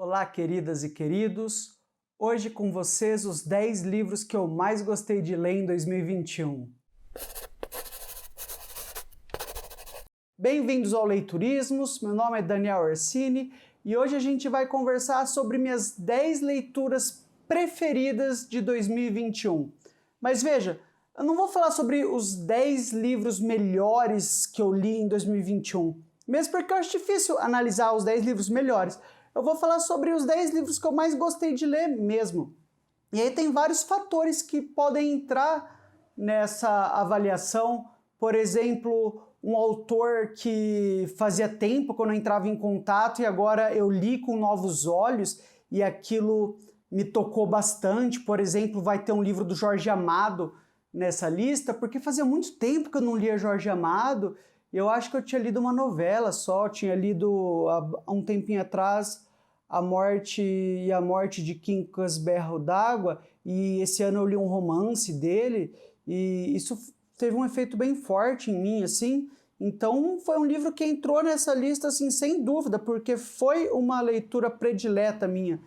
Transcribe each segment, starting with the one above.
Olá, queridas e queridos! Hoje com vocês os 10 livros que eu mais gostei de ler em 2021. Bem-vindos ao Leiturismos, meu nome é Daniel Orsini e hoje a gente vai conversar sobre minhas 10 leituras preferidas de 2021. Mas veja, eu não vou falar sobre os 10 livros melhores que eu li em 2021, mesmo porque eu acho difícil analisar os 10 livros melhores. Eu vou falar sobre os 10 livros que eu mais gostei de ler mesmo. E aí tem vários fatores que podem entrar nessa avaliação. Por exemplo, um autor que fazia tempo que eu não entrava em contato e agora eu li com novos olhos e aquilo me tocou bastante. Por exemplo, vai ter um livro do Jorge Amado nessa lista, porque fazia muito tempo que eu não lia Jorge Amado. Eu acho que eu tinha lido uma novela só, tinha lido há um tempinho atrás A Morte e a Morte de Quincas Berro d'Água, e esse ano eu li um romance dele, e isso teve um efeito bem forte em mim, assim. Então foi um livro que entrou nessa lista, assim, sem dúvida, porque foi uma leitura predileta minha.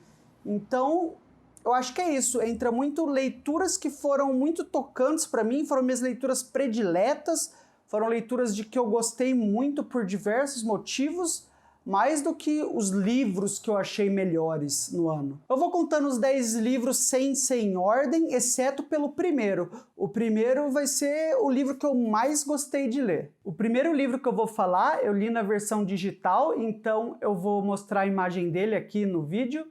Então, eu acho que é isso, entra muito leituras que foram muito tocantes para mim, foram minhas leituras prediletas, foram leituras de que eu gostei muito por diversos motivos, mais do que os livros que eu achei melhores no ano. Eu vou contando os 10 livros sem ser em ordem, exceto pelo primeiro. O primeiro vai ser o livro que eu mais gostei de ler. O primeiro livro que eu vou falar, eu li na versão digital, então eu vou mostrar a imagem dele aqui no vídeo,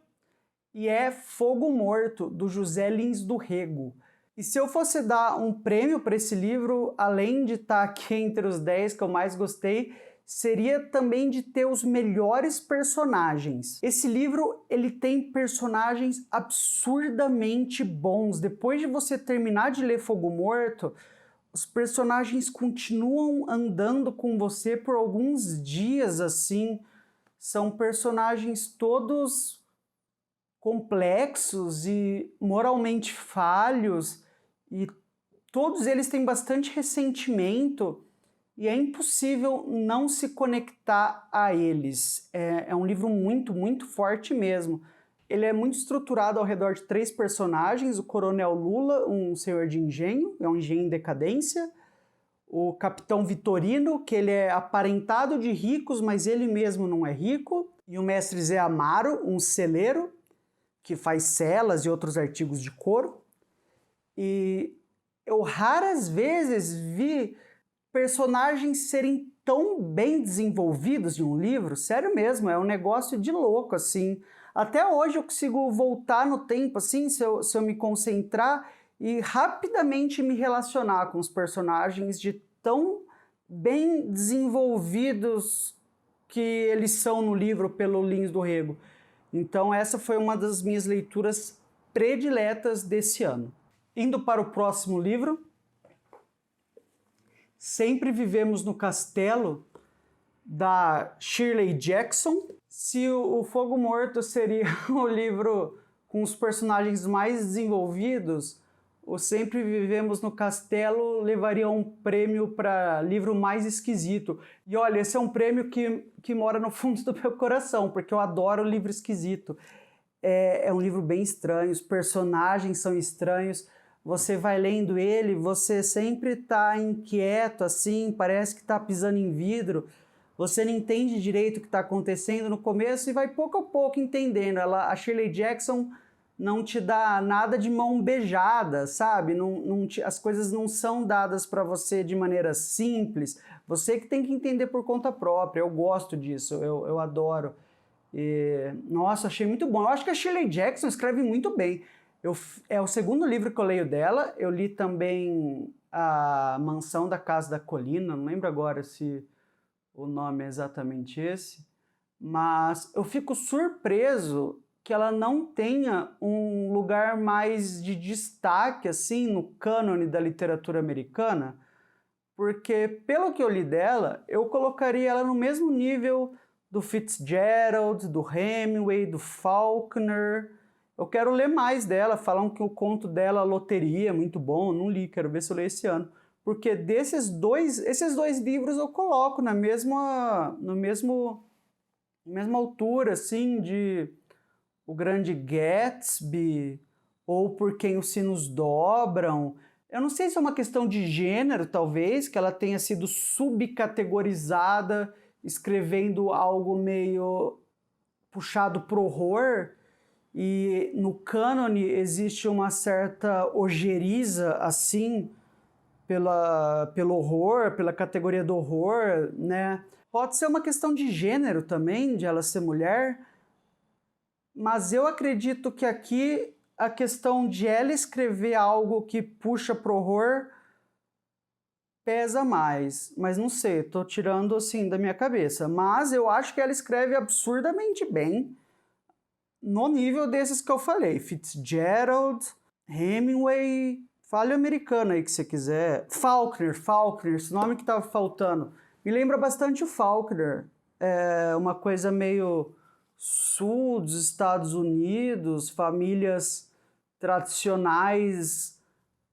e é Fogo Morto, do José Lins do Rego. E se eu fosse dar um prêmio para esse livro, além de estar aqui entre os 10 que eu mais gostei, seria também de ter os melhores personagens. Esse livro, ele tem personagens absurdamente bons. Depois de você terminar de ler Fogo Morto, os personagens continuam andando com você por alguns dias, assim. São personagens todos complexos e moralmente falhos, e todos eles têm bastante ressentimento, e é impossível não se conectar a eles. É um livro muito, muito forte mesmo. Ele é muito estruturado ao redor de 3 personagens: o Coronel Lula, um senhor de engenho, é um engenho em decadência; o Capitão Vitorino, que ele é aparentado de ricos, mas ele mesmo não é rico; e o Mestre Zé Amaro, um celeiro, que faz celas e outros artigos de couro. E eu raras vezes vi personagens serem tão bem desenvolvidos em um livro, sério mesmo, é um negócio de louco, assim. Até hoje eu consigo voltar no tempo, assim, se eu me concentrar e rapidamente me relacionar com os personagens de tão bem desenvolvidos que eles são no livro pelo Lins do Rego. Então essa foi uma das minhas leituras prediletas desse ano. Indo para o próximo livro, Sempre Vivemos no Castelo, da Shirley Jackson. Se o Fogo Morto seria o livro com os personagens mais desenvolvidos, o Sempre Vivemos no Castelo levaria um prêmio para livro mais esquisito. E olha, esse é um prêmio que mora no fundo do meu coração, porque eu adoro livro esquisito. É um livro bem estranho, os personagens são estranhos, você vai lendo ele, você sempre está inquieto, assim, parece que está pisando em vidro, você não entende direito o que está acontecendo no começo e vai pouco a pouco entendendo. A Shirley Jackson não te dá nada de mão beijada, sabe? As coisas não são dadas para você de maneira simples, você que tem que entender por conta própria. Eu gosto disso, eu adoro. Nossa, achei muito bom. Eu acho que a Shirley Jackson escreve muito bem. É o segundo livro que eu leio dela. Eu li também A Mansão da Casa da Colina, não lembro agora se o nome é exatamente esse, mas eu fico surpreso que ela não tenha um lugar mais de destaque assim no cânone da literatura americana, porque pelo que eu li dela, eu colocaria ela no mesmo nível do Fitzgerald, do Hemingway, do Faulkner. Eu quero ler mais dela. Falam que o conto dela, Loteria, é muito bom. Eu não li, quero ver se eu leio esse ano. Porque esses dois livros eu coloco na mesma altura, assim, de O Grande Gatsby, ou Por Quem os Sinos Dobram. Eu não sei se é uma questão de gênero, talvez, que ela tenha sido subcategorizada, escrevendo algo meio puxado pro horror, e no cânone existe uma certa ojeriza, assim, pelo horror, pela categoria do horror, né? Pode ser uma questão de gênero também, de ela ser mulher, mas eu acredito que aqui a questão de ela escrever algo que puxa pro horror pesa mais. Mas não sei, tô tirando assim da minha cabeça. Mas eu acho que ela escreve absurdamente bem, no nível desses que eu falei. Fitzgerald, Hemingway, fale americano aí que você quiser. Faulkner, esse nome que tava faltando. Me lembra bastante o Faulkner. É uma coisa meio sul dos Estados Unidos, famílias tradicionais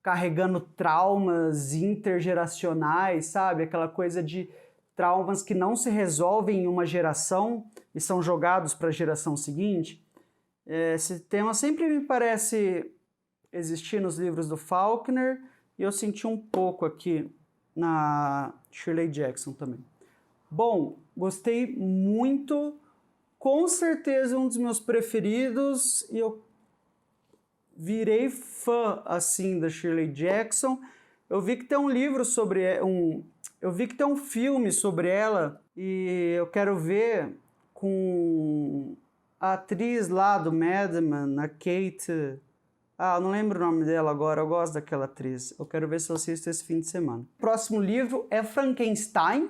carregando traumas intergeracionais, sabe? Aquela coisa de traumas que não se resolvem em uma geração e são jogados para a geração seguinte. Esse tema sempre me parece existir nos livros do Faulkner e eu senti um pouco aqui na Shirley Jackson também. Bom, gostei muito, com certeza um dos meus preferidos, e eu virei fã assim da Shirley Jackson. Eu vi que tem um livro sobre eu vi que tem um filme sobre ela e eu quero ver com a atriz lá do Mad Men, a Kate. Eu não lembro o nome dela agora, eu gosto daquela atriz. Eu quero ver se eu assisto esse fim de semana. O próximo livro é Frankenstein.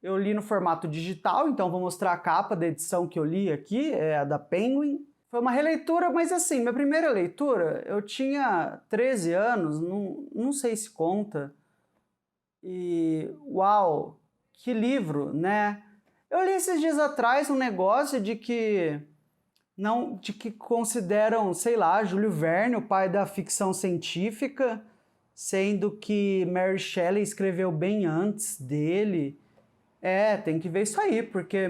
Eu li no formato digital, então vou mostrar a capa da edição que eu li aqui, é a da Penguin. Foi uma releitura, mas assim, minha primeira leitura, eu tinha 13 anos, não sei se conta. E uau, que livro, né? Eu li esses dias atrás um negócio de que consideram, sei lá, Júlio Verne o pai da ficção científica, sendo que Mary Shelley escreveu bem antes dele. Tem que ver isso aí, porque,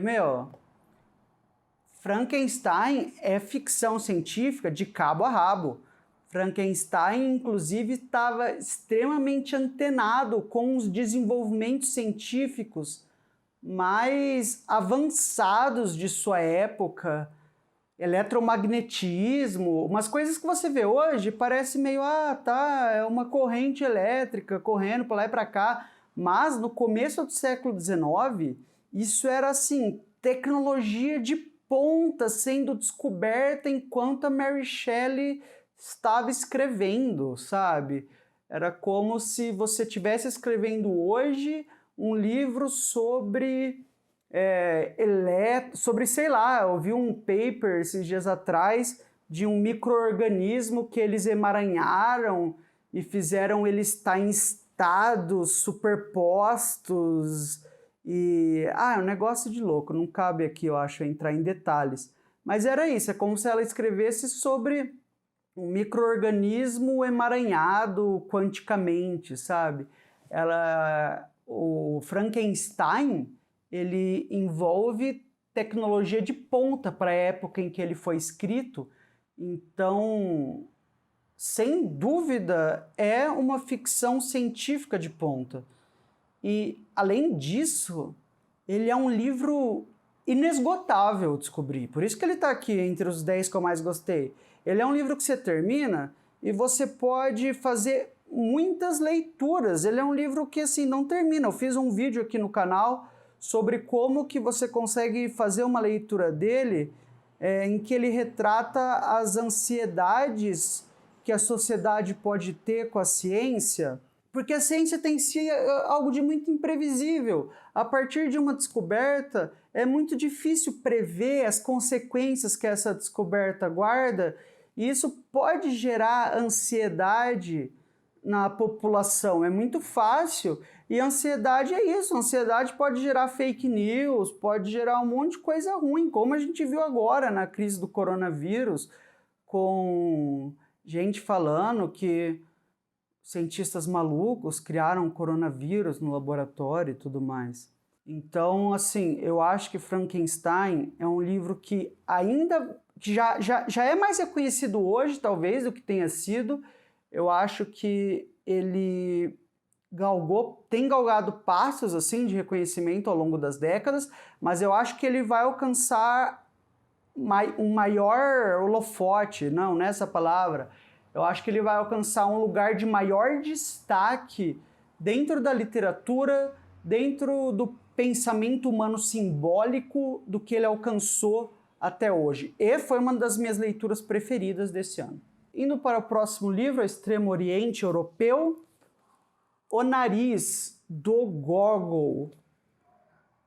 Frankenstein é ficção científica de cabo a rabo. Frankenstein, inclusive, estava extremamente antenado com os desenvolvimentos científicos mais avançados de sua época. Eletromagnetismo, umas coisas que você vê hoje parece meio, é uma corrente elétrica correndo para lá e para cá. Mas no começo do século XIX, isso era assim, tecnologia de ponta sendo descoberta enquanto a Mary Shelley estava escrevendo, sabe? Era como se você estivesse escrevendo hoje um livro sobre sei lá, eu vi um paper esses dias atrás de um micro-organismo que eles emaranharam e fizeram ele estar em estados superpostos e... é um negócio de louco, não cabe aqui, eu acho, entrar em detalhes. Mas era isso, é como se ela escrevesse sobre um micro-organismo emaranhado quanticamente, sabe? O Frankenstein, ele envolve tecnologia de ponta para a época em que ele foi escrito, então, sem dúvida, é uma ficção científica de ponta. E, além disso, ele é um livro inesgotável, descobri. Por isso que ele está aqui entre os 10 que eu mais gostei. Ele é um livro que você termina e você pode fazer muitas leituras. Ele é um livro que, assim, não termina. Eu fiz um vídeo aqui no canal sobre como que você consegue fazer uma leitura dele em que ele retrata as ansiedades que a sociedade pode ter com a ciência, porque a ciência tem em si algo de muito imprevisível. A partir de uma descoberta, é muito difícil prever as consequências que essa descoberta guarda, e isso pode gerar ansiedade na população. É muito fácil. E a ansiedade é isso, a ansiedade pode gerar fake news, pode gerar um monte de coisa ruim, como a gente viu agora na crise do coronavírus, com gente falando que cientistas malucos criaram coronavírus no laboratório e tudo mais. Então, assim, eu acho que Frankenstein é um livro que ainda que já é mais reconhecido hoje, talvez, do que tenha sido. Eu acho que ele tem galgado passos assim de reconhecimento ao longo das décadas, mas eu acho que ele vai alcançar um maior holofote, não essa palavra. Eu acho que ele vai alcançar um lugar de maior destaque dentro da literatura, dentro do pensamento humano simbólico do que ele alcançou até hoje. E foi uma das minhas leituras preferidas desse ano. Indo para o próximo livro, O Extremo Oriente Europeu, O Nariz, do Gogol.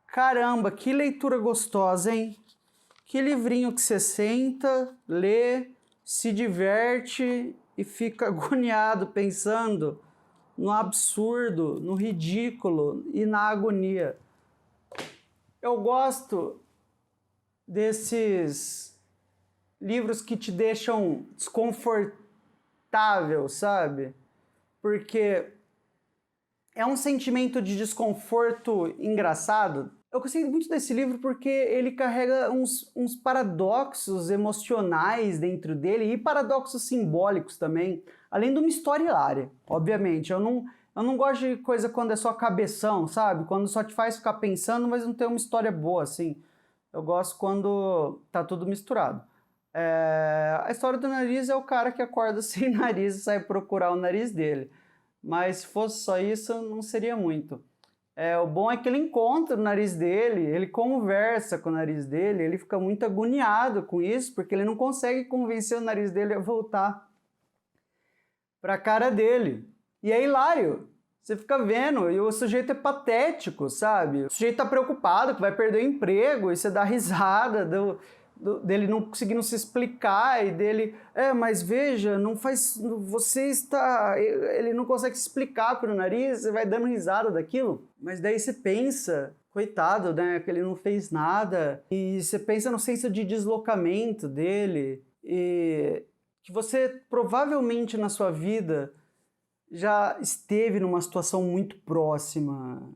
Caramba, que leitura gostosa, hein? Que livrinho que você senta, lê, se diverte e fica agoniado pensando no absurdo, no ridículo e na agonia. Eu gosto desses livros que te deixam desconfortável, sabe? Porque é um sentimento de desconforto engraçado. Eu gostei muito desse livro porque ele carrega uns paradoxos emocionais dentro dele e paradoxos simbólicos também, além de uma história hilária, obviamente. Eu não gosto de coisa quando é só cabeção, sabe? Quando só te faz ficar pensando, mas não tem uma história boa, assim. Eu gosto quando tá tudo misturado. A história do nariz é o cara que acorda sem nariz e sai procurar o nariz dele. Mas se fosse só isso, não seria muito. O bom é que ele encontra o nariz dele, ele conversa com o nariz dele, ele fica muito agoniado com isso, porque ele não consegue convencer o nariz dele a voltar para a cara dele. E é hilário. Você fica vendo, e o sujeito é patético, sabe? O sujeito tá preocupado que vai perder o emprego, e você dá risada dele não conseguindo se explicar, e dele, mas veja, não faz, você está, ele não consegue se explicar pelo nariz, você vai dando risada daquilo, mas daí você pensa, coitado, né, que ele não fez nada, e você pensa no senso de deslocamento dele, e que você provavelmente na sua vida já esteve numa situação muito próxima.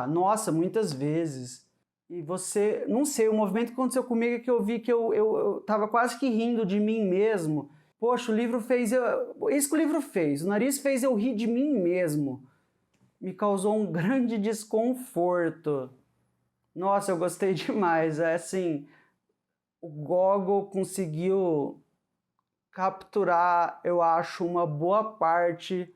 Nossa, muitas vezes. E você, não sei, o movimento que aconteceu comigo é que eu vi que eu tava quase que rindo de mim mesmo. Poxa, o livro fez... Isso que o livro fez, o nariz fez eu rir de mim mesmo. Me causou um grande desconforto. Nossa, eu gostei demais. Assim, o Gogol conseguiu capturar, eu acho, uma boa parte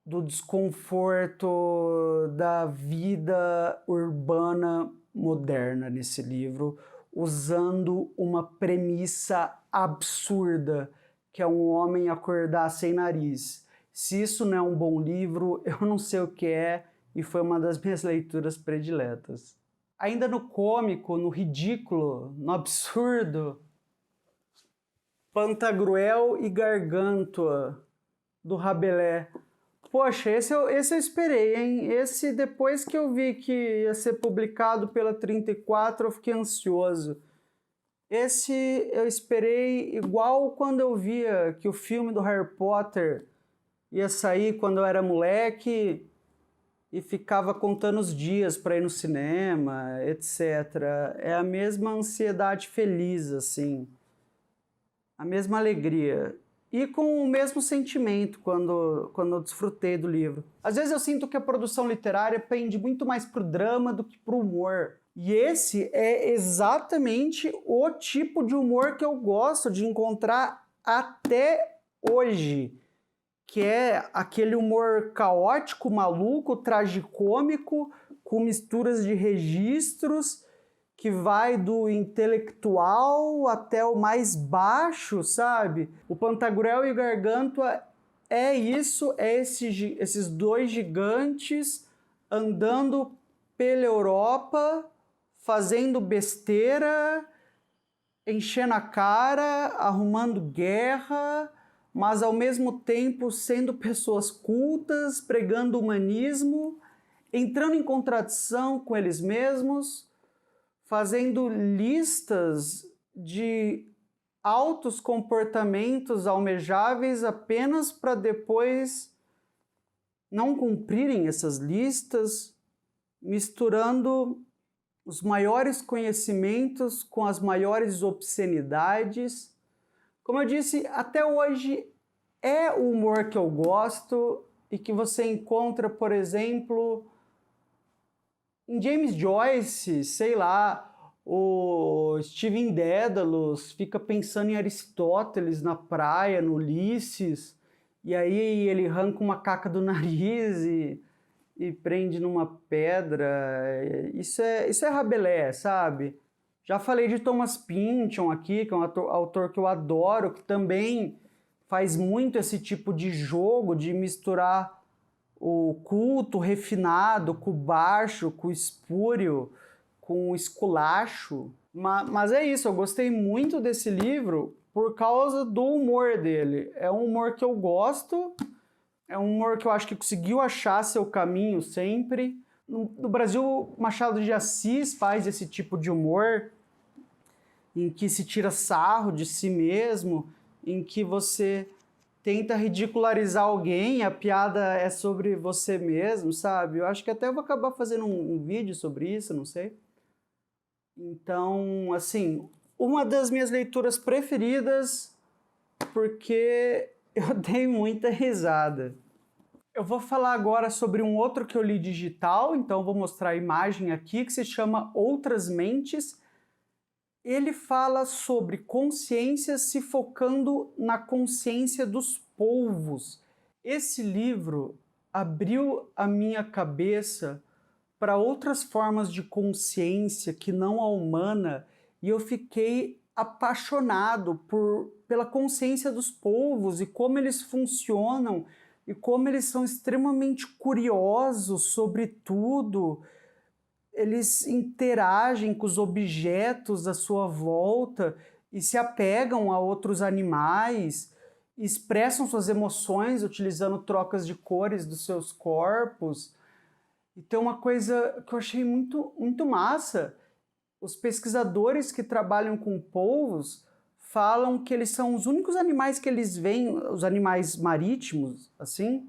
do desconforto da vida urbana moderna nesse livro, usando uma premissa absurda, que é um homem acordar sem nariz. Se isso não é um bom livro, eu não sei o que é, e foi uma das minhas leituras prediletas. Ainda no cômico, no ridículo, no absurdo, Pantagruel e Gargantua, do Rabelais. Poxa, esse eu esperei, hein? Esse, depois que eu vi que ia ser publicado pela 34, eu fiquei ansioso. Esse eu esperei igual quando eu via que o filme do Harry Potter ia sair quando eu era moleque e ficava contando os dias para ir no cinema, etc. É a mesma ansiedade feliz, assim. A mesma alegria. E com o mesmo sentimento quando eu desfrutei do livro. Às vezes eu sinto que a produção literária pende muito mais pro drama do que pro humor. E esse é exatamente o tipo de humor que eu gosto de encontrar até hoje. Que é aquele humor caótico, maluco, tragicômico, com misturas de registros, que vai do intelectual até o mais baixo, sabe? O Pantagruel e o Gargantua é isso, esses dois gigantes andando pela Europa, fazendo besteira, enchendo a cara, arrumando guerra, mas ao mesmo tempo sendo pessoas cultas, pregando humanismo, entrando em contradição com eles mesmos, fazendo listas de altos comportamentos almejáveis apenas para depois não cumprirem essas listas, misturando os maiores conhecimentos com as maiores obscenidades. Como eu disse, até hoje é o humor que eu gosto e que você encontra, por exemplo, em James Joyce, sei lá, o Steven Dédalus fica pensando em Aristóteles na praia, no Ulisses, e aí ele arranca uma caca do nariz e prende numa pedra. Isso é Rabelais, sabe? Já falei de Thomas Pynchon aqui, que é um autor que eu adoro, que também faz muito esse tipo de jogo de misturar o culto refinado com o baixo, com o espúrio, com o esculacho. Mas é isso, eu gostei muito desse livro por causa do humor dele. É um humor que eu gosto, é um humor que eu acho que conseguiu achar seu caminho sempre. No Brasil, Machado de Assis faz esse tipo de humor em que se tira sarro de si mesmo, em que você tenta ridicularizar alguém, a piada é sobre você mesmo, sabe? Eu acho que até eu vou acabar fazendo um vídeo sobre isso, não sei. Então, assim, uma das minhas leituras preferidas, porque eu dei muita risada. Eu vou falar agora sobre um outro que eu li digital, então vou mostrar a imagem aqui, que se chama Outras Mentes. Ele fala sobre consciência se focando na consciência dos povos. Esse livro abriu a minha cabeça para outras formas de consciência que não a humana, e eu fiquei apaixonado pela consciência dos povos e como eles funcionam e como eles são extremamente curiosos sobre tudo. Eles interagem com os objetos à sua volta e se apegam a outros animais, expressam suas emoções utilizando trocas de cores dos seus corpos. E tem uma coisa que eu achei muito massa. Os pesquisadores que trabalham com polvos falam que eles são os únicos animais que eles veem, os animais marítimos, assim,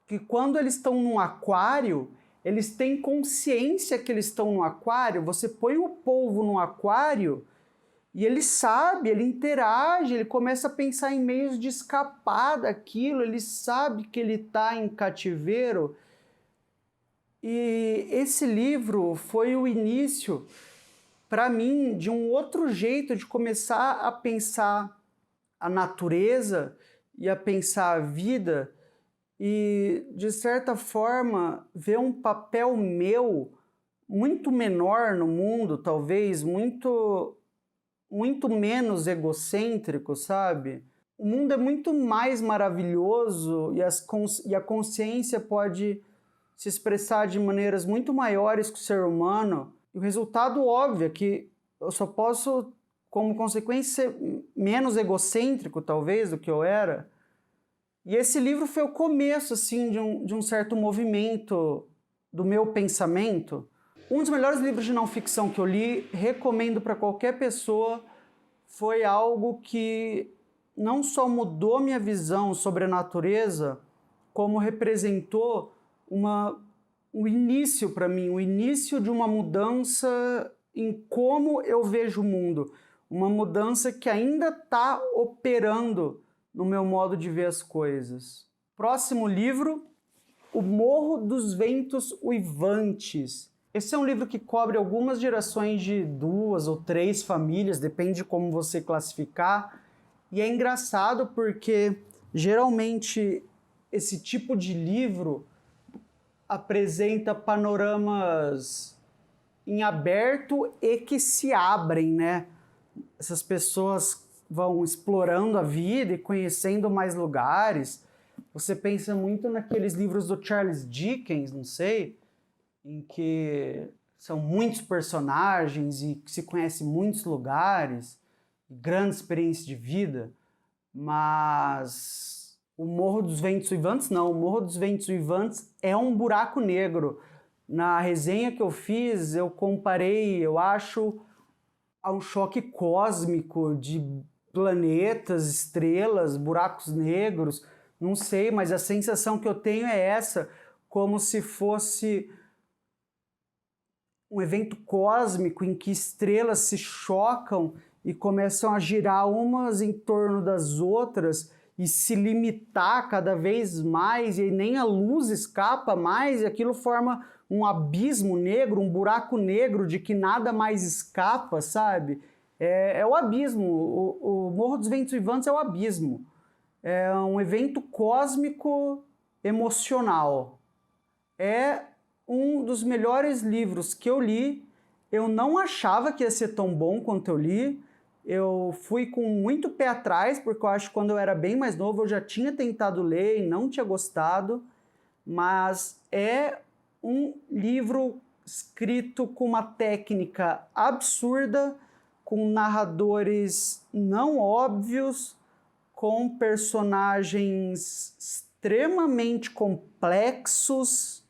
que quando eles estão num aquário, eles têm consciência que eles estão no aquário. Você põe o polvo no aquário e ele sabe, ele interage, ele começa a pensar em meios de escapar daquilo, ele sabe que ele está em cativeiro. E esse livro foi o início, para mim, de um outro jeito de começar a pensar a natureza e a pensar a vida e, de certa forma, ver um papel meu muito menor no mundo, talvez, muito menos egocêntrico, sabe? O mundo é muito mais maravilhoso e a consciência pode se expressar de maneiras muito maiores que o ser humano. E o resultado óbvio é que eu só posso, como consequência, ser menos egocêntrico, talvez, do que eu era. E esse livro foi o começo, assim, de um certo movimento do meu pensamento. Um dos melhores livros de não ficção que eu li, recomendo para qualquer pessoa, foi algo que não só mudou minha visão sobre a natureza, como representou um início para mim, o início de uma mudança em como eu vejo o mundo. Uma mudança que ainda está operando no meu modo de ver as coisas. Próximo livro, O Morro dos Ventos Uivantes. Esse é um livro que cobre algumas gerações de 2 ou 3 famílias, depende de como você classificar. E é engraçado porque, geralmente, esse tipo de livro apresenta panoramas em aberto e que se abrem, né? Essas pessoas vão explorando a vida e conhecendo mais lugares. Você pensa muito naqueles livros do Charles Dickens, não sei, em que são muitos personagens e que se conhece muitos lugares, grande experiência de vida, mas o Morro dos Ventos Uivantes não, o Morro dos Ventos Uivantes é um buraco negro. Na resenha que eu fiz, eu comparei, eu acho, a um choque cósmico de planetas, estrelas, buracos negros, não sei, mas a sensação que eu tenho é essa, como se fosse um evento cósmico em que estrelas se chocam e começam a girar umas em torno das outras e se limitar cada vez mais, e nem a luz escapa mais, e aquilo forma um abismo negro, um buraco negro de que nada mais escapa, sabe? É o abismo, o Morro dos Ventos Vivantes é o abismo. É um evento cósmico emocional. É um dos melhores livros que eu li. Eu não achava que ia ser tão bom quanto eu li. Eu fui com muito pé atrás, porque eu acho que quando eu era bem mais novo eu já tinha tentado ler e não tinha gostado. Mas é um livro escrito com uma técnica absurda, com narradores não óbvios, com personagens extremamente complexos,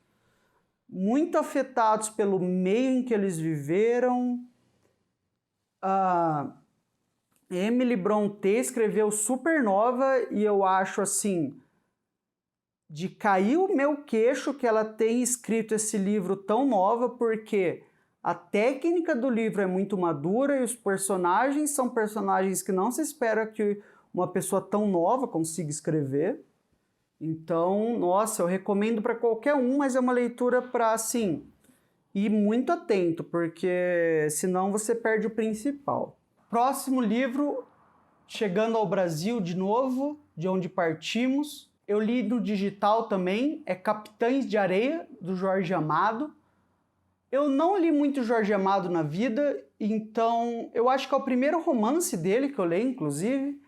muito afetados pelo meio em que eles viveram. A Emily Brontë escreveu Supernova e eu acho assim, de cair o meu queixo que ela tenha escrito esse livro tão nova, porque a técnica do livro é muito madura e os personagens são personagens que não se espera que uma pessoa tão nova consiga escrever. Então, nossa, eu recomendo para qualquer um, mas é uma leitura para, assim, ir muito atento, porque senão você perde o principal. Próximo livro, chegando ao Brasil de novo, de onde partimos. Eu li no digital também, é Capitães de Areia, do Jorge Amado. Eu não li muito Jorge Amado na vida, então eu acho que é o primeiro romance dele que eu leio, inclusive.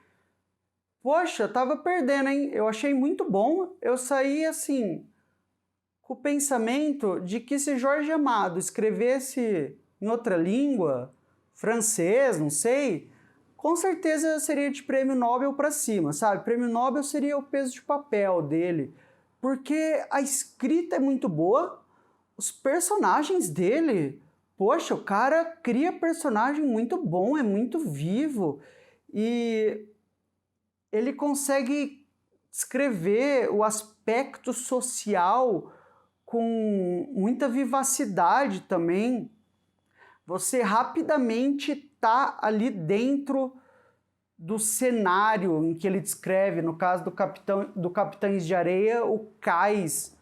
Poxa, eu tava perdendo, hein? Eu achei muito bom. Eu saí, assim, com o pensamento de que se Jorge Amado escrevesse em outra língua, francês, não sei, com certeza seria de prêmio Nobel para cima, sabe? Prêmio Nobel seria o peso de papel dele, porque a escrita é muito boa, os personagens dele, poxa, o cara cria personagem muito bom, é muito vivo, e ele consegue escrever o aspecto social com muita vivacidade também. Você rapidamente está ali dentro do cenário em que ele descreve, no caso do Capitães de Areia, o cais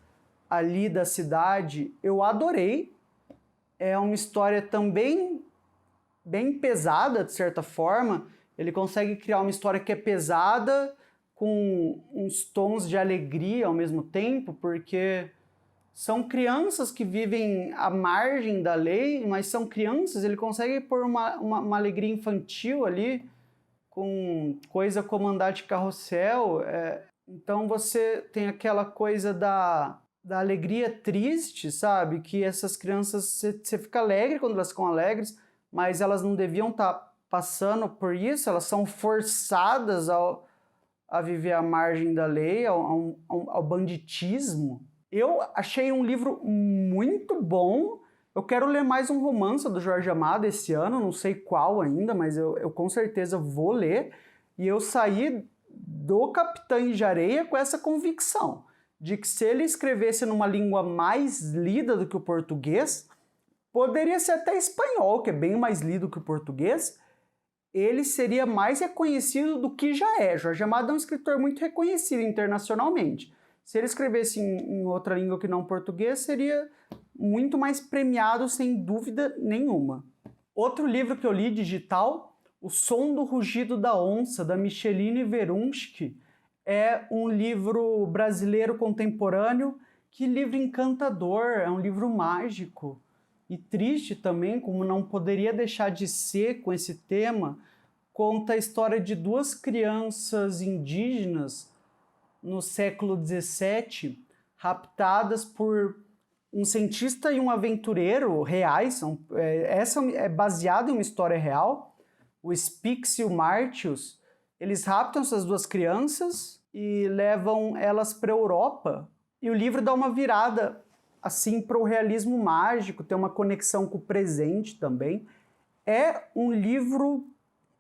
ali da cidade. Eu adorei. É uma história também bem pesada, de certa forma. Ele consegue criar uma história que é pesada, com uns tons de alegria ao mesmo tempo, porque são crianças que vivem à margem da lei, mas são crianças, ele consegue pôr uma alegria infantil ali, com coisa como andar de carrossel. Então você tem aquela coisa da alegria triste, sabe? Que essas crianças, você fica alegre quando elas ficam alegres, mas elas não deviam estar passando por isso, elas são forçadas a viver à margem da lei, ao banditismo. Eu achei um livro muito bom. Eu quero ler mais um romance do Jorge Amado esse ano, não sei qual ainda, mas eu com certeza vou ler. E eu saí do Capitães de Areia com essa convicção de que se ele escrevesse numa língua mais lida do que o português, poderia ser até espanhol, que é bem mais lido que o português, ele seria mais reconhecido do que já é. Jorge Amado é um escritor muito reconhecido internacionalmente. Se ele escrevesse em outra língua que não português, seria muito mais premiado, sem dúvida nenhuma. Outro livro que eu li digital, O Som do Rugido da Onça, da Micheline Verunski, é um livro brasileiro contemporâneo. Que livro encantador, é um livro mágico. E triste também, como não poderia deixar de ser com esse tema. Conta a história de duas crianças indígenas no século XVII, raptadas por um cientista e um aventureiro reais. Essa é baseada em uma história real. O Spix e o Martius, eles raptam essas duas crianças e levam elas para a Europa. E o livro dá uma virada assim para o realismo mágico, tem uma conexão com o presente também. É um livro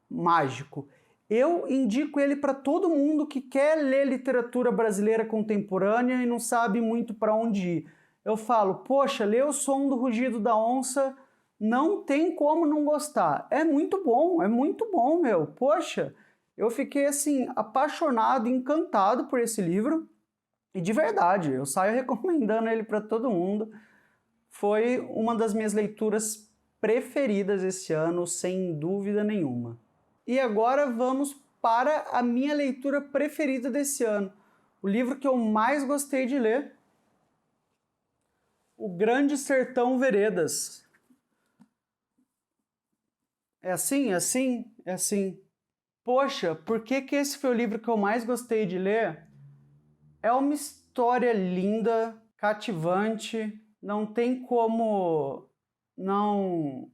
mágico. Eu indico ele para todo mundo que quer ler literatura brasileira contemporânea e não sabe muito para onde ir. eu falo, poxa, ler O Som do Rugido da Onça não tem como não gostar. É muito bom, meu. Poxa, eu fiquei assim, apaixonado, encantado por esse livro. E de verdade, eu saio recomendando ele para todo mundo. Foi uma das minhas leituras preferidas esse ano, sem dúvida nenhuma. E agora vamos para a minha leitura preferida desse ano. O livro que eu mais gostei de ler, O Grande Sertão Veredas. É assim, é assim, é assim. Poxa, por que que esse foi o livro que eu mais gostei de ler? É uma história linda, cativante, não tem como não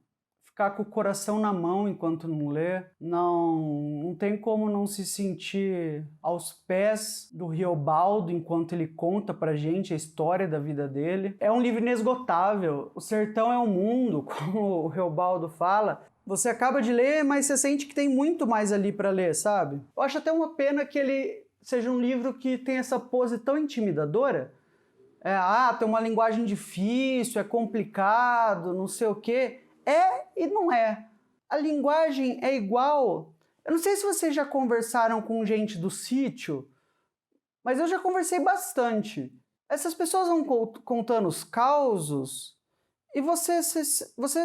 ficar com o coração na mão enquanto não lê, não tem como não se sentir aos pés do Riobaldo enquanto ele conta pra gente a história da vida dele. É um livro inesgotável, o sertão é um mundo, como o Riobaldo fala. Você acaba de ler, mas você sente que tem muito mais ali para ler, sabe? Eu acho até uma pena que ele seja um livro que tem essa pose tão intimidadora. Tem uma linguagem difícil, é complicado, não sei o quê. É e não é. A linguagem é igual. Eu não sei se vocês já conversaram com gente do sítio, mas eu já conversei bastante. Essas pessoas vão contando os causos e você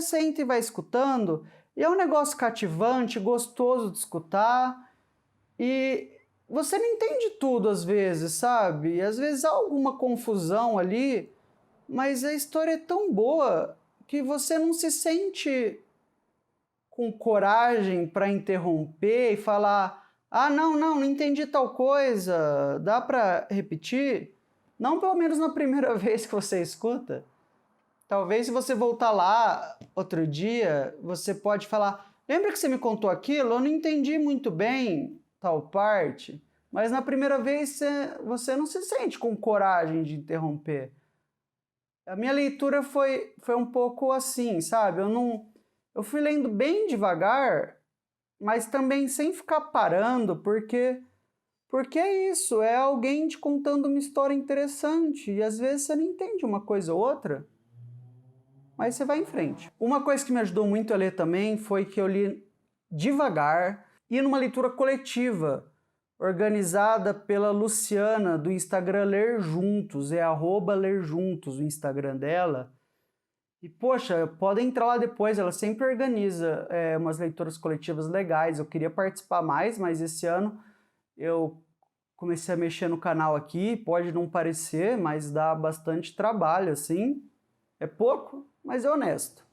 senta e vai escutando, e é um negócio cativante, gostoso de escutar, e você não entende tudo às vezes, sabe? Às vezes há alguma confusão ali, mas a história é tão boa que você não se sente com coragem para interromper e falar: ah, não entendi tal coisa, dá para repetir? Não pelo menos na primeira vez que você escuta. Talvez se você voltar lá outro dia, você pode falar: lembra que você me contou aquilo? Eu não entendi muito bem tal parte. Mas na primeira vez você não se sente com coragem de interromper. A minha leitura foi um pouco assim, sabe? Eu fui lendo bem devagar, mas também sem ficar parando, porque é isso, é alguém te contando uma história interessante e às vezes você não entende uma coisa ou outra, mas você vai em frente. Uma coisa que me ajudou muito a ler também foi que eu li devagar e numa leitura coletiva, organizada pela Luciana, do Instagram Ler Juntos, é @lerjuntos o Instagram dela. E, poxa, podem entrar lá depois, ela sempre organiza umas leituras coletivas legais. Eu queria participar mais, mas esse ano eu comecei a mexer no canal aqui, pode não parecer, mas dá bastante trabalho, assim. É pouco, mas é honesto.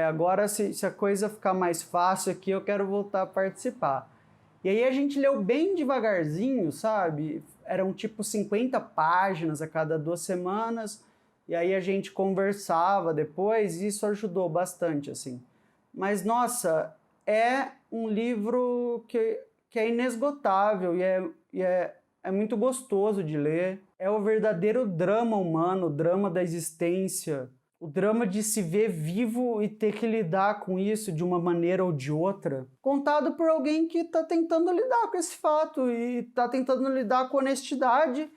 Agora, se a coisa ficar mais fácil aqui, eu quero voltar a participar. E aí a gente leu bem devagarzinho, sabe? Eram tipo 50 páginas a cada 2 semanas, e aí a gente conversava depois, e isso ajudou bastante, assim. Mas, nossa, é um livro que é inesgotável e é muito gostoso de ler. É o verdadeiro drama humano, o drama da existência, o drama de se ver vivo e ter que lidar com isso de uma maneira ou de outra, contado por alguém que está tentando lidar com esse fato e está tentando lidar com honestidade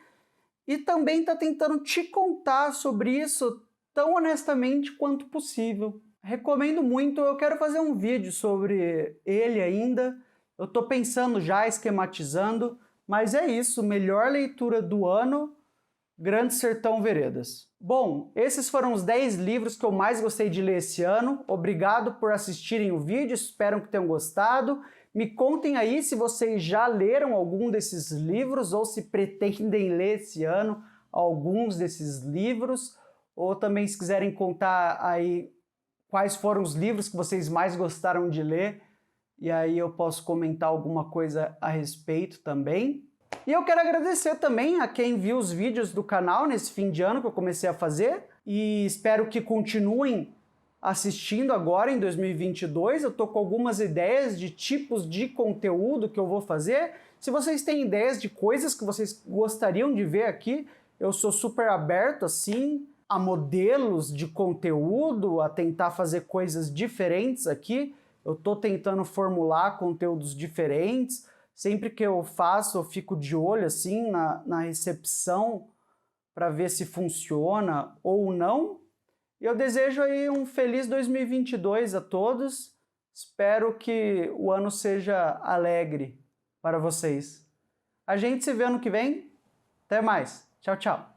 e também está tentando te contar sobre isso tão honestamente quanto possível. Recomendo muito, eu quero fazer um vídeo sobre ele ainda, eu estou pensando já, esquematizando, mas é isso, melhor leitura do ano, Grande Sertão Veredas. Bom, esses foram os 10 livros que eu mais gostei de ler esse ano. Obrigado por assistirem o vídeo, espero que tenham gostado. Me contem aí se vocês já leram algum desses livros ou se pretendem ler esse ano alguns desses livros, ou também se quiserem contar aí quais foram os livros que vocês mais gostaram de ler, e aí eu posso comentar alguma coisa a respeito também. E eu quero agradecer também a quem viu os vídeos do canal nesse fim de ano que eu comecei a fazer e espero que continuem assistindo agora em 2022. Eu tô com algumas ideias de tipos de conteúdo que eu vou fazer. Se vocês têm ideias de coisas que vocês gostariam de ver aqui, eu sou super aberto assim a modelos de conteúdo, a tentar fazer coisas diferentes aqui. Eu tô tentando formular conteúdos diferentes. Sempre que eu faço, eu fico de olho assim na recepção para ver se funciona ou não. Eu desejo aí um feliz 2022 a todos. Espero que o ano seja alegre para vocês. A gente se vê ano que vem. Até mais. Tchau, tchau.